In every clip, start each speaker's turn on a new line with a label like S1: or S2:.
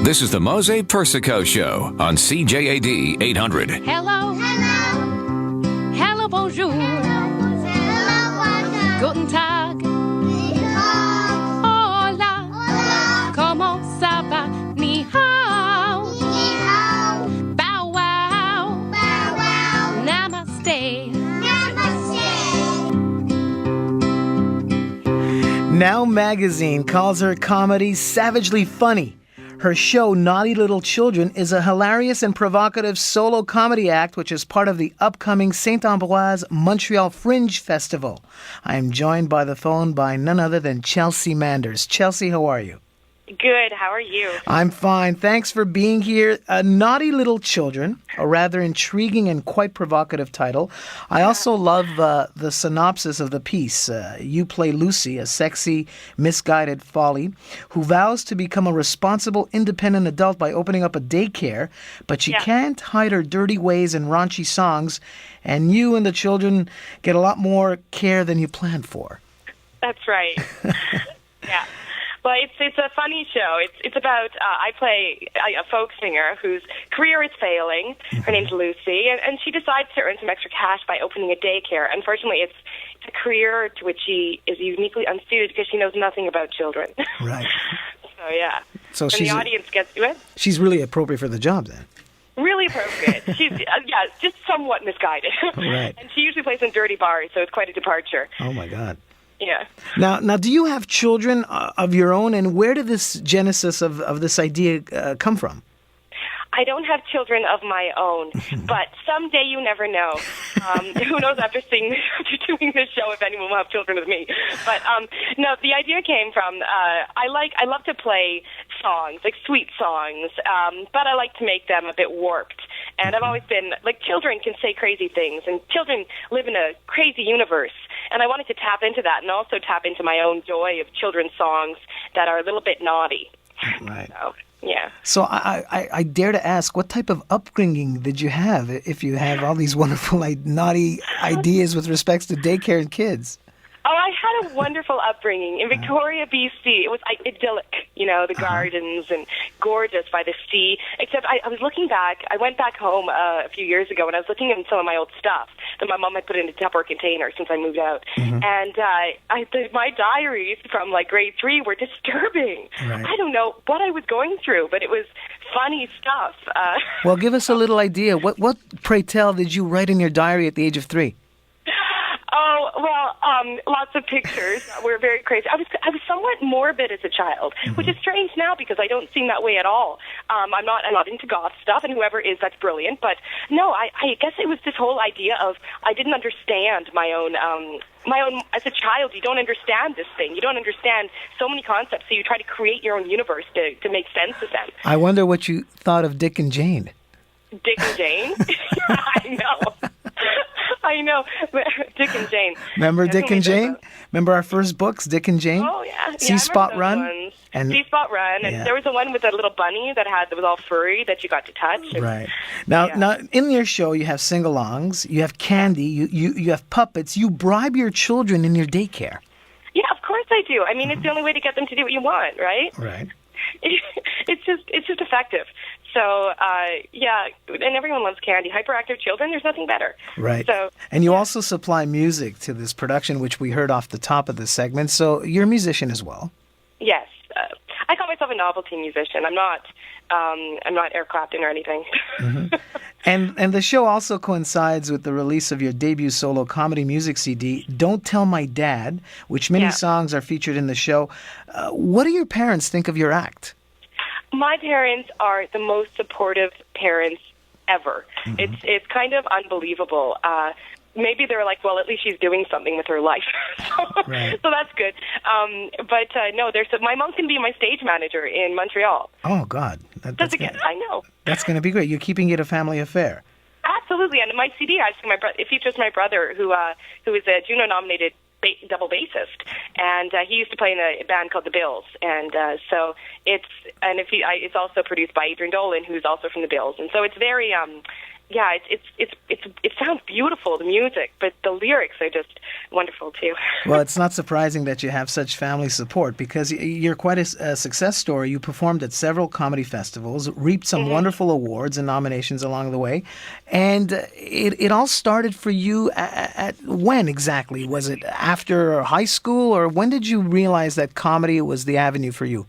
S1: This is the Mose Persico Show on CJAD 800.
S2: Hello. Hello. Hello, bonjour. Guten Tag. Hola. Hola. Como ça va? Ni hao. Ni hao. Bow wow. Bow wow. Namaste. Namaste.
S3: Now Magazine calls her comedy savagely funny. Her show, Naughty Little Children, is a hilarious and provocative solo comedy act which is part of the upcoming Saint-Ambroise Montreal Fringe Festival. I am joined by the phone by none other than Chelsea Manders. Chelsea, how are you?
S4: Good. How are you?
S3: I'm fine. Thanks for being here. Naughty Little Children, a rather intriguing and quite provocative title. I also love the synopsis of the piece. You play Lucy, a sexy, misguided folly, who vows to become a responsible, independent adult by opening up a daycare, but she can't hide her dirty ways and raunchy songs, and you and the children get a lot more care than you planned for.
S4: That's right. Yeah. Well, it's a funny show. It's about I play a folk singer whose career is failing. Her name's Lucy, and she decides to earn some extra cash by opening a daycare. Unfortunately, it's a career to which she is uniquely unsuited because she knows nothing about children.
S3: Right.
S4: So yeah.
S3: So
S4: and the audience gets to it.
S3: She's really appropriate for the job then.
S4: Really appropriate. She's just somewhat misguided.
S3: Right.
S4: And she usually plays in dirty bars, so it's quite a departure.
S3: Oh my God.
S4: Yeah.
S3: Now, do you have children of your own, and where did this genesis of this idea come from?
S4: I don't have children of my own, but someday you never know. Who knows after doing this show if anyone will have children with me. But no, the idea came from I love to play songs, like sweet songs, but I like to make them a bit warped. And I've always been, like, children can say crazy things, and children live in a crazy universe. And I wanted to tap into that and also tap into my own joy of children's songs that are a little bit naughty.
S3: Right.
S4: So, yeah.
S3: So I dare to ask, what type of upbringing did you have if you have all these wonderful, naughty ideas with respects to daycare and kids?
S4: Oh, I had a wonderful upbringing in Victoria, BC. It was idyllic, the gardens and gorgeous by the sea. Except I was looking back. I went back home a few years ago, and I was looking at some of my old stuff that my mom had put in a Tupperware container since I moved out. Mm-hmm. And my diaries from grade 3 were disturbing.
S3: Right.
S4: I don't know what I was going through, but it was funny stuff.
S3: Well, give us a little idea. What, pray tell, did you write in your diary at the age of 3?
S4: Oh, well, lots of pictures that were very crazy. I was somewhat morbid as a child, which is strange now because I don't seem that way at all. I'm not into goth stuff, and whoever is, that's brilliant. But no, I guess it was this whole idea of I didn't understand my own as a child. You don't understand this thing. You don't understand so many concepts, so you try to create your own universe to make sense of them.
S3: I wonder what you thought of Dick and Jane.
S4: Dick and Jane? I know. Dick and Jane.
S3: Remember Dick and Jane? Remember our first books, Dick and Jane?
S4: Oh, yeah.
S3: C-Spot Run?
S4: C-Spot Run. And there was the one with a little bunny that was all furry that you got to touch.
S3: Right. Now, in your show, you have sing-alongs, you have candy, you have puppets. You bribe your children in your daycare.
S4: Yeah, of course I do. I mean, it's the only way to get them to do what you want, right?
S3: Right.
S4: It's just effective. So, and everyone loves candy. Hyperactive children, there's nothing better.
S3: Right.
S4: So,
S3: and you also supply music to this production, which we heard off the top of the segment. So you're a musician as well.
S4: Yes. I call myself a novelty musician. I'm not Eric Clapton or anything.
S3: Mm-hmm. And the show also coincides with the release of your debut solo comedy music CD, Don't Tell My Dad, which many songs are featured in the show. What do your parents think of your act?
S4: My parents are the most supportive parents ever. Mm-hmm. It's kind of unbelievable. Maybe they're like, well, at least she's doing something with her life.
S3: Right.
S4: So that's good. But no, my mom can be my stage manager in Montreal.
S3: Oh, God.
S4: I know.
S3: That's going to be great. You're keeping it a family affair.
S4: Absolutely. And my CD, actually, it features my brother, who is a Juno-nominated double bassist, and he used to play in a band called the Bills, and so it's also produced by Adrian Dolan, who's also from the Bills, and so it's very yeah, it sounds beautiful, the music, but the lyrics are just wonderful too.
S3: Well, it's not surprising that you have such family support because you're quite a success story. You performed at several comedy festivals, reaped some wonderful awards and nominations along the way. And it all started for you at when exactly? Was it after high school, or when did you realize that comedy was the avenue for you?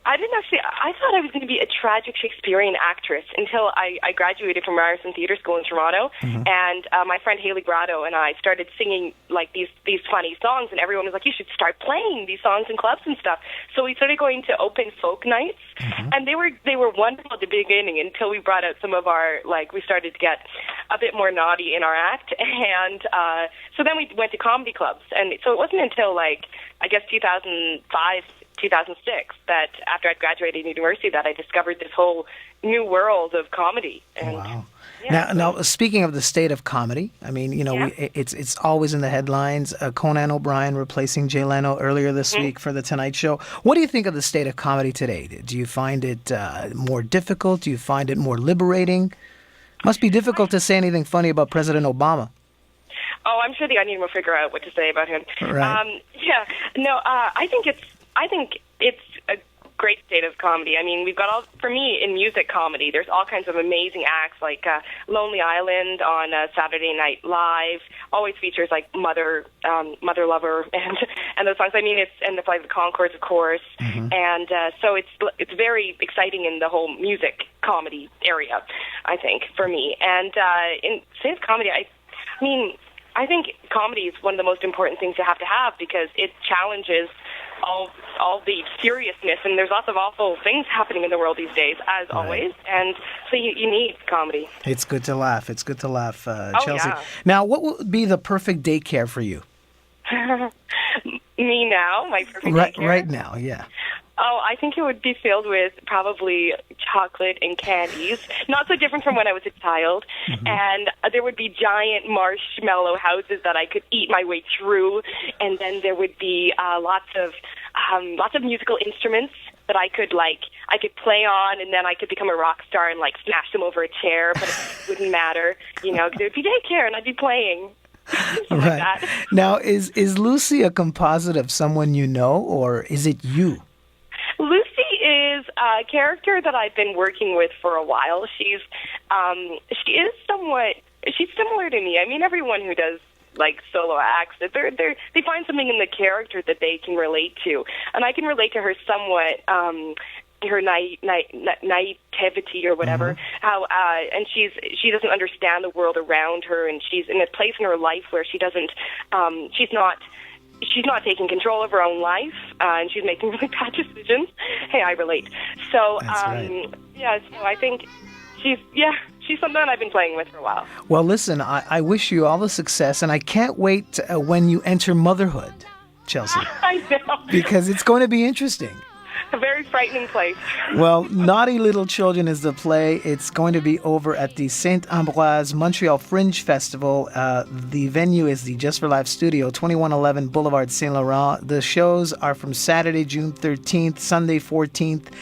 S4: I didn't actually. I thought I was going to be a tragic Shakespearean actress until I graduated from Ryerson Theatre School in Toronto, and my friend Haley Grotto and I started singing like these funny songs, and everyone was like, "You should start playing these songs in clubs and stuff." So we started going to open folk nights, and they were wonderful at the beginning until we brought out some of our we started to get a bit more naughty in our act, and so then we went to comedy clubs, and so it wasn't until I guess 2005. 2006 that after I'd graduated university that I discovered this whole new world of comedy. And,
S3: wow.
S4: Yeah.
S3: Now, speaking of the state of comedy, I mean, it's always in the headlines. Conan O'Brien replacing Jay Leno earlier this week for The Tonight Show. What do you think of the state of comedy today? Do you find it more difficult? Do you find it more liberating? Must be difficult to say anything funny about President Obama.
S4: Oh, I'm sure the Onion will figure out what to say about him.
S3: Right.
S4: I think it's a great state of comedy. I mean, we've got for me, in music comedy, there's all kinds of amazing acts, like Lonely Island on Saturday Night Live, always features like Mother Lover and those songs. I mean, and the Conchords, of course. And so it's very exciting in the whole music comedy area, I think, for me. And in state of comedy, I think comedy is one of the most important things to have because it challenges all the seriousness, and there's lots of awful things happening in the world these days, as always, and so you need comedy.
S3: It's good to laugh. Chelsea.
S4: Yeah.
S3: Now, what would be the perfect daycare for you?
S4: Me now, my perfect daycare?
S3: Right now, yeah.
S4: Oh, I think it would be filled with probably chocolate and candies. Not so different from when I was a child. And there would be giant marshmallow houses that I could eat my way through. And then there would be lots of musical instruments that I could play on, and then I could become a rock star and smash them over a chair, but it wouldn't matter, because it would be daycare and I'd be playing.
S3: Right.
S4: Like that.
S3: Now, is Lucy a composite of someone you know, or is it you?
S4: Lucy is a character that I've been working with for a while. She's similar to me. I mean, everyone who does solo acts, they find something in the character that they can relate to, and I can relate to her somewhat. Her naivety or whatever, and she doesn't understand the world around her, and she's in a place in her life where she's not taking control of her own life, and she's making really bad decisions. Hey, I relate. So,
S3: That's right.
S4: So I think she's something that I've been playing with for a while.
S3: Well, listen, I wish you all the success, and I can't wait when you enter motherhood, Chelsea.
S4: I know.
S3: Because it's going to be interesting.
S4: A very frightening place.
S3: Well, Naughty Little Children is the play. It's going to be over at the Saint-Ambroise Montreal Fringe Festival. The venue is the Just for Life Studio, 2111 Boulevard Saint Laurent. The shows are from Saturday, June 13th, Sunday, 14th,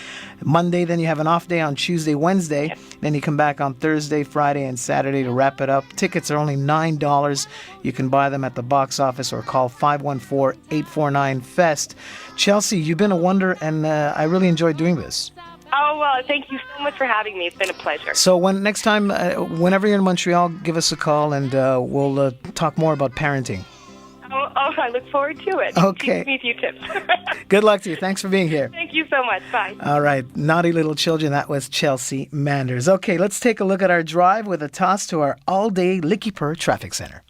S3: Monday. Then you have an off day on Tuesday, Wednesday. Then you come back on Thursday, Friday, and Saturday to wrap it up. Tickets are only $9. You can buy them at the box office or call 514-849-FEST. Chelsea, you've been a wonder, and I really enjoyed doing this.
S4: Oh, well, thank you so much for having me. It's been a pleasure.
S3: So next time, whenever you're in Montreal, give us a call, and we'll talk more about parenting.
S4: Oh, I look forward to it.
S3: Okay.
S4: Teach me a few tips.
S3: Good luck to you. Thanks for being here.
S4: Thank you so much. Bye.
S3: All right. Naughty Little Children. That was Chelsea Manders. Okay, let's take a look at our drive with a toss to our all-day Licky Purr Traffic Center.